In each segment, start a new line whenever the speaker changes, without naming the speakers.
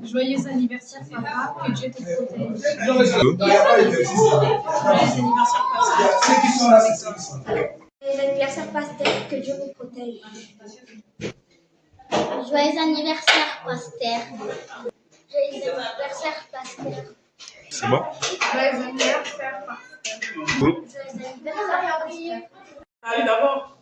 Joyeux anniversaire, papa, que Dieu te protège.
Joyeux
anniversaire,
pasteur, que Dieu vous protège. Joyeux anniversaire, pasteur. Joyeux anniversaire, pasteur.
C'est bon?
Joyeux anniversaire, pasteur.
Joyeux anniversaire, pasteur.
Allez, d'abord.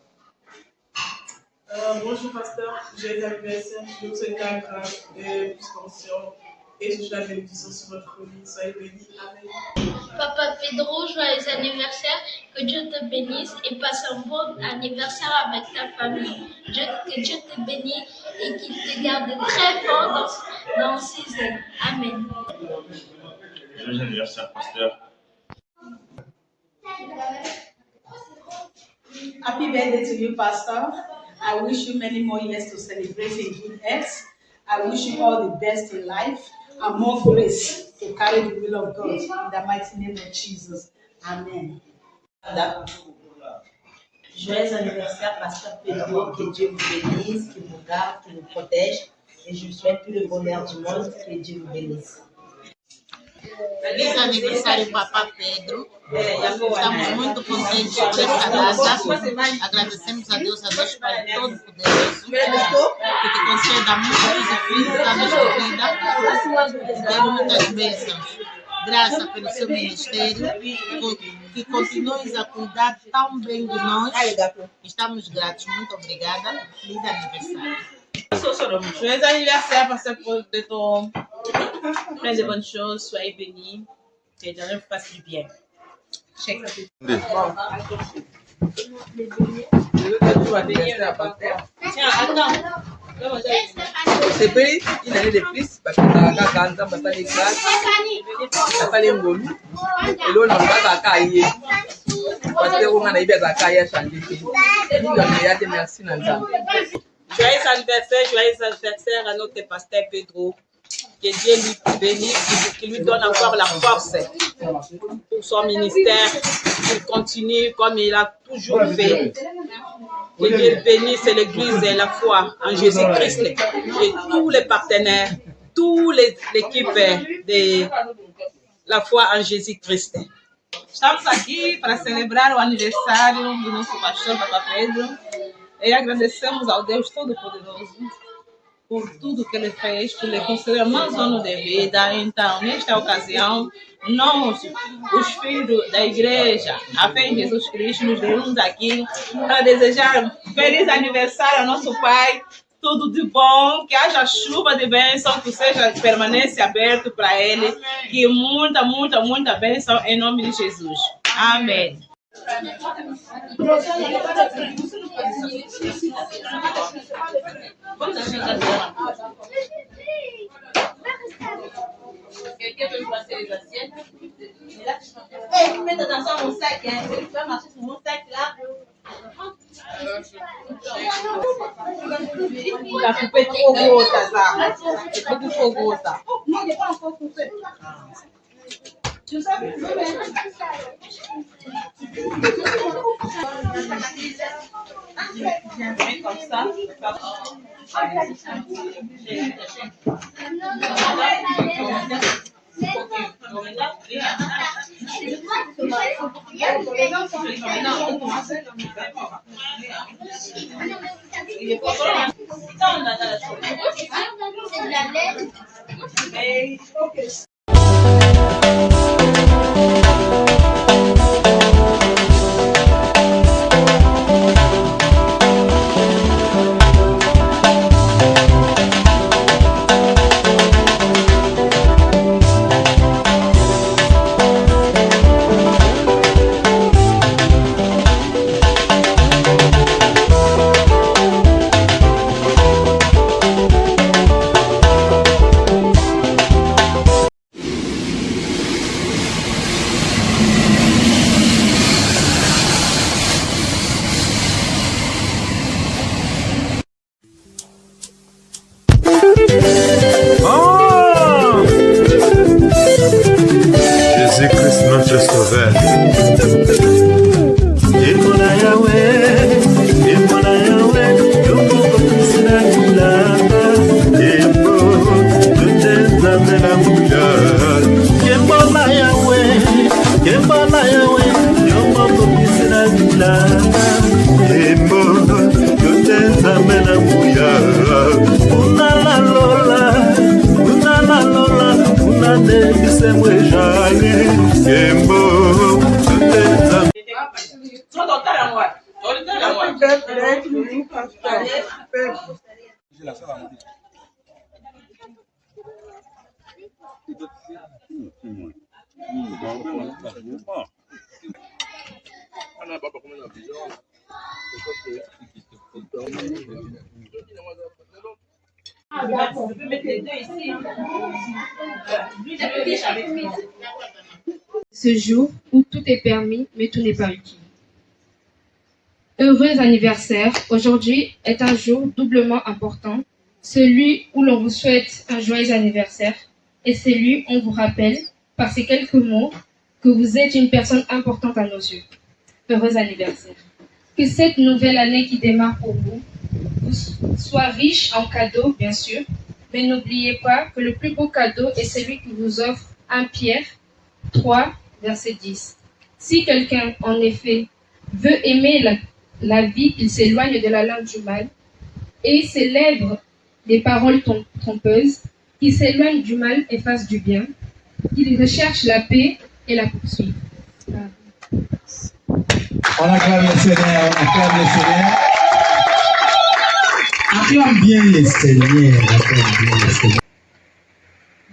Bonjour, pasteur. Joyeux anniversaire. Je vous souhaite la grâce et l'expansion et toute la bénédiction sur votre vie. Soyez bénis. Amen.
Papa Pedro, joyeux anniversaire. Que Dieu te bénisse et passe un bon anniversaire avec ta famille. Que Dieu te bénisse et qu'il te garde très fort dans 6 ans. Amen.
Joyeux anniversaire, pasteur.
Happy birthday to you, Pastor. I wish you many more years to celebrate in good health. I wish you all the best in life and more grace to carry the will of God in the mighty name of Jesus. Amen.
Joyeux anniversaire, Pasteur Pedro, que Dieu vous bénisse, qu'il vous garde, qu'il vous protège. Et je vous souhaite tout le bonheur du monde, que Dieu vous bénisse.
Feliz aniversário, Papa Pedro. Estamos muito contentes por esta data. Agradecemos a Deus Pai Todo-Poderoso, que te conceda muitos filhos anos de vida e muitas bênçãos. Graças pelo seu ministério, que continues a cuidar tão bem de nós. Estamos gratos. Muito obrigada. Feliz aniversário.
Joyeux anniversaire, pasteur Pedro. Plein de bonnes choses. Soyez bénis. Que Dieu vous fasse du bien.
C'est payé une année de plus parce que quand on a les classes, on a les ngolu, et là on a pas cahier parce que on a eu des cahiers chantiers. Nous on a dit merci Nanda.
Joyeux anniversaire à notre pasteur Pedro. Que Dieu lui bénisse, qu'il lui donne encore la force pour son ministère, qu'il continue comme il a toujours fait. Que Dieu bénisse l'église et la foi en Jésus-Christ et tous les partenaires, toute l'équipe de la foi en Jésus-Christ.
Estamos aqui para celebrar o aniversário do nosso pastor Papa Pedro e agradecemos ao Deus Todo-Poderoso por tudo que ele fez, por lhe conceder mais um ano de vida. Então, nesta ocasião, nós, os filhos da igreja, a fé em Jesus Cristo, nos reunimos aqui para desejar feliz aniversário ao nosso Pai, tudo de bom, que haja chuva de bênção, que seja, permanece aberto para ele, que muita bênção em nome de Jesus. Amém.
Quelqu'un veut passer les assiettes? Hey, faites attention à mon sac, hein. Tu vas marcher sur mon sac là.
La coupée trop grosse, ça. C'est beaucoup trop gros, ça. Non, il n'est pas encore coupé. Tu sais, comme ça.
Jésus-Christ notre Sauveur. Yehova Yahweh,
Ce jour où tout est permis, mais tout n'est pas utile. Heureux anniversaire. Aujourd'hui est un jour doublement important, celui où l'on vous souhaite un joyeux anniversaire et celui où on vous rappelle, par ces quelques mots, que vous êtes une personne importante à nos yeux. Heureux anniversaire. Que cette nouvelle année qui démarre pour vous soit riche en cadeaux, bien sûr, mais n'oubliez pas que le plus beau cadeau est celui qui vous offre 1 Pierre 3, verset 10. Si quelqu'un, en effet, veut aimer la vie, qu'il s'éloigne de la langue du mal et célèbre des paroles trompeuses, qu'il s'éloigne du mal et fasse du bien, qu'il recherche la paix et la poursuive.
On acclame le Seigneur, on acclame le Seigneur. Acclame bien le Seigneur, acclame bien le Seigneur.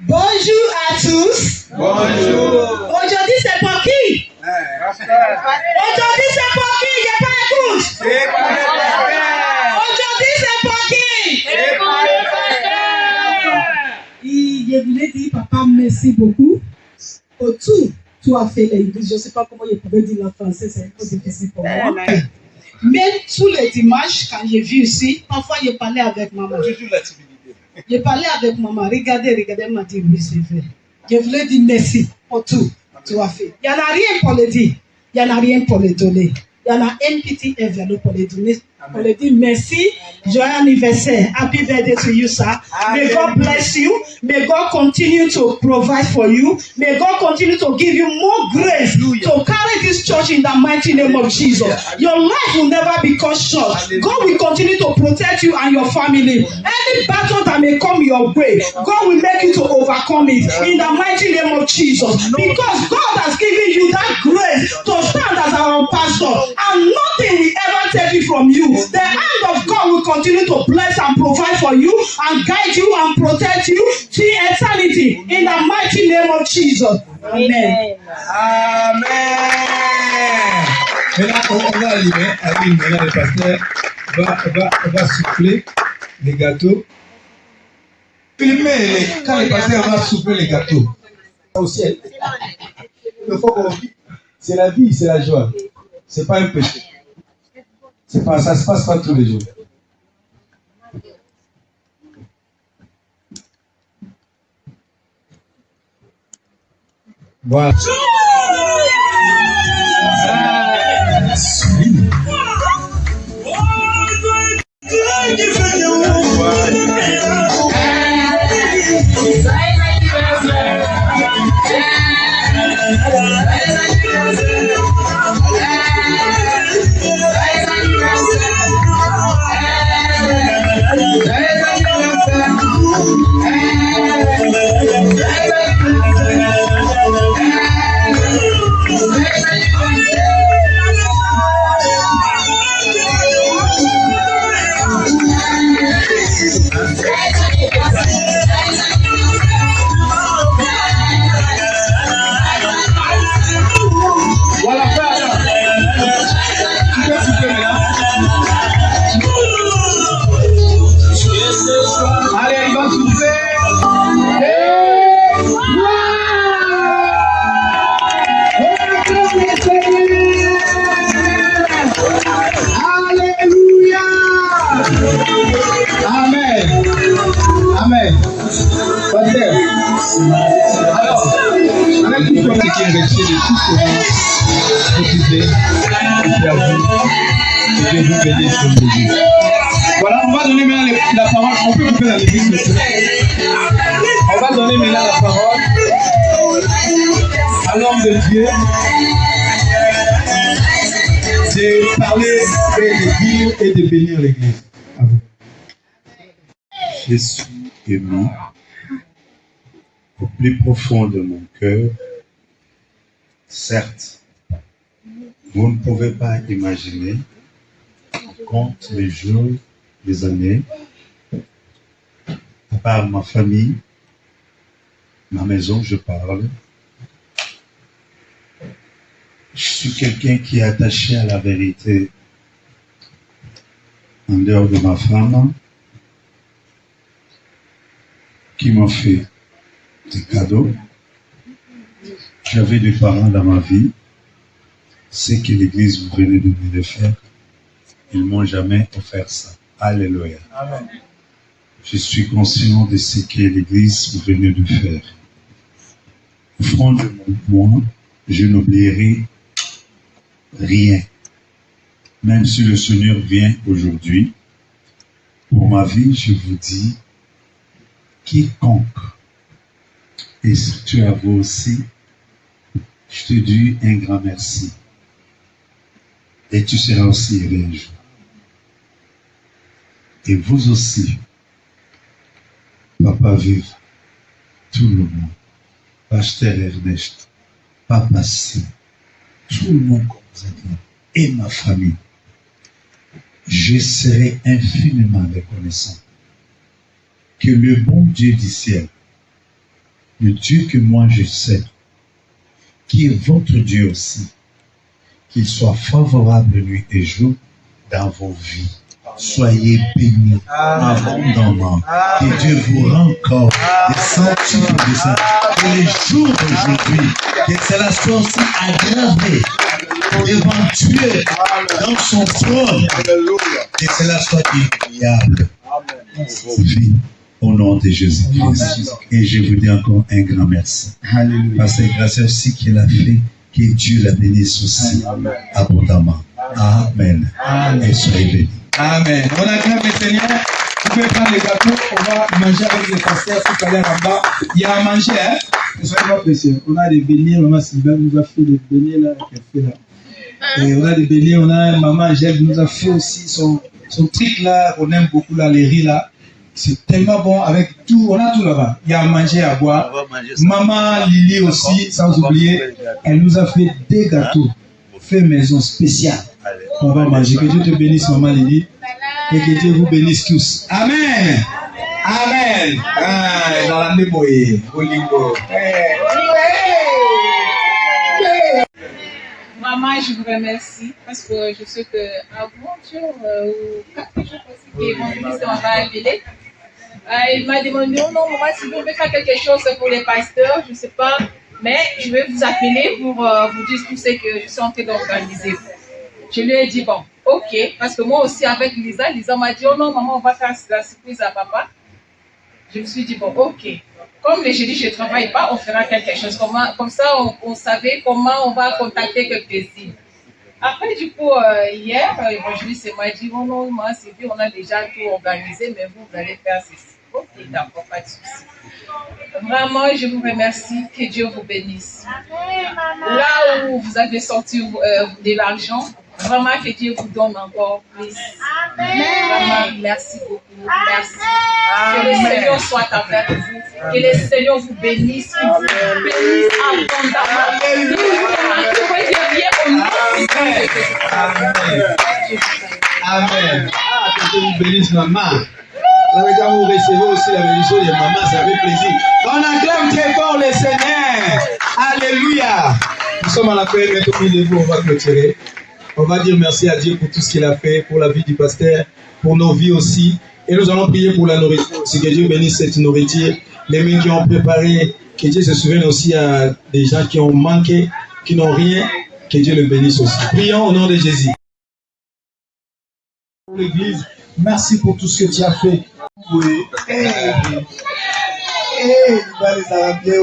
Bonjour à tous.
Bonjour.
Aujourd'hui c'est pour qui? Aujourd'hui c'est pour qui? J'ai pas écoute.
C'est pour le pasteur.
Aujourd'hui c'est pour qui?
C'est pour le pasteur.
Je voulais dire papa merci beaucoup pour tout. Tu as fait l'église. Je ne sais pas comment je pouvais dire en français, c'est un peu difficile pour moi. Même tous les dimanches, quand j'ai vu ici, parfois je parlais avec maman. Je parlais avec maman. Regardez, elle m'a dit oui, c'est vrai. Je voulais dire merci pour tout. Tu as fait. Il n'y en a rien pour le dire. Il n'y en a rien pour le donner. Il y en a un petit enveloppe pour le donner. Pour le dire merci. Joyeux anniversaire. Happy birthday to you, sir. May God bless you. May God continue to provide for you. May God continue to give you more grace to carry this church in the mighty name of Jesus. Your life will never be cut short. God will continue to protect you and your family. Any battle that may come your way, God will make you to overcome it in the mighty name of Jesus. Because God has given you that grace to stand as our pastor, and nothing will ever take it from you. The hand of God will continue to bless and provide for you and guide you and protect you till eternity in the mighty name of Jesus. Amen.
Amen. Maintenant, on va allumer. Maintenant, le pasteur va souffler les gâteaux. Filmez quand le pasteur va souffler les gâteaux. Au ciel. Il faut qu'on vit. C'est la vie, c'est la joie. C'est pas un péché. C'est pas, ça se passe pas tous les jours. Voilà. Allez, il va souffler. Alléluia. Amen. Amen. Pasteur. Alors, avec tout ce qui est resté de tout ce que vous profitez, c'est à vous. Je vais vous bénir sur l'église. Voilà, on va donner maintenant la parole. On peut couper la l'église, monsieur. On va donner maintenant la parole à l'homme de Dieu de parler et de dire et de bénir l'église.
Je suis ému au plus profond de mon cœur. Certes, vous ne pouvez pas imaginer, on compte les jours, les années, à part ma famille, ma maison, je parle. Je suis quelqu'un qui est attaché à la vérité. En dehors de ma femme, qui m'a fait des cadeaux. J'avais des parents dans ma vie. C'est que l'église vous venez de me le faire. Ils ne m'ont jamais offert ça. Alléluia.
Amen.
Je suis conscient de ce que l'église vous venez de faire. Au fond de moi, je n'oublierai rien. Même si le Seigneur vient aujourd'hui, pour ma vie, je vous dis, quiconque, et tu as vous aussi, je te dis un grand merci. Et tu seras aussi heureux un jour. Et vous aussi, Papa Vive, tout le monde, Pasteur Ernest, Papa C, tout le monde comme vous êtes là, et ma famille, je serai infiniment reconnaissant que le bon Dieu du ciel, le Dieu que moi je sais, qui est votre Dieu aussi, qu'il soit favorable nuit et jour dans vos vies. Soyez bénis abondamment. Que Dieu vous rende encore des centaines de ça. Que les jours d'aujourd'hui, que cela soit aussi aggravé devant Dieu dans son trône. Que cela soit ignoble pour vos vies. Au nom de Jésus-Christ. Et je vous dis encore un grand merci. Parce que grâce aussi qu'il a fait, que Dieu la bénisse aussi abondamment. Amen. Et soyez bénis.
Amen. On acclame le Seigneur. Vous pouvez prendre les gâteaux. On va manger avec les pasteurs tout à l'heure en bas. Il y a à manger, hein? Ne soyez pas pressés. On a des beignets. Maman Sylvain nous a fait des beignets là. Qu'elle fait là. Et on a des beignets. On a maman Angèle nous a fait aussi son truc là. On aime beaucoup là, les riz là. C'est tellement bon avec tout. On a tout là-bas. Il y a à manger, à boire. Maman Lily aussi, sans oublier, elle nous a fait des gâteaux. Fait maison spéciale. On va manger. Que Dieu te bénisse, maman Lily. Et que Dieu vous bénisse tous. Amen. Amen. Ah, dans la mémoire.
Maman, je vous remercie parce que je sais qu'avant-hier ou 4 jours aussi, l'évangéliste m'a appelé. Il m'a demandé, oh non, maman, si vous voulez faire quelque chose pour les pasteurs, je ne sais pas, mais je vais vous appeler pour vous dire tout ce que je suis en train d'organiser. Je lui ai dit, bon, ok, parce que moi aussi avec Lisa m'a dit, oh non, maman, on va faire la surprise à papa. Je me suis dit, bon, ok. Comme le jeudi, je ne travaille pas, on fera quelque chose. Comme ça, on savait comment on va contacter quelques-uns. Après, du coup, hier, l'évangéliste m'a dit, oh non, moi, c'est bien, on a déjà tout organisé, mais vous allez faire ceci. Ok, d'accord, pas de souci. Vraiment, je vous remercie, que Dieu vous bénisse. Là où vous avez sorti de l'argent, vraiment que Dieu vous donne encore plus. Vraiment, merci beaucoup. Merci. Que le Seigneur soit avec vous. Que le Seigneur vous bénisse. Qu'il vous bénisse abondamment. Que vous deviez au nom de Jésus.
Amen. Que Dieu vous bénisse, maman. Quand vous recevez aussi la bénédiction de maman, ça fait plaisir. On acclame très fort le Seigneur. Alléluia. Nous sommes à la fin, maintenant, on va clôturer. On va dire merci à Dieu pour tout ce qu'il a fait, pour la vie du pasteur, pour nos vies aussi. Et nous allons prier pour la nourriture. Si que Dieu bénisse cette nourriture. Les mains qui ont préparé, que Dieu se souvienne aussi à des gens qui ont manqué, qui n'ont rien, que Dieu le bénisse aussi. Prions au nom de Jésus. Pour l'Église, merci pour tout ce que tu as fait. Oui. Hey, les Arabiens.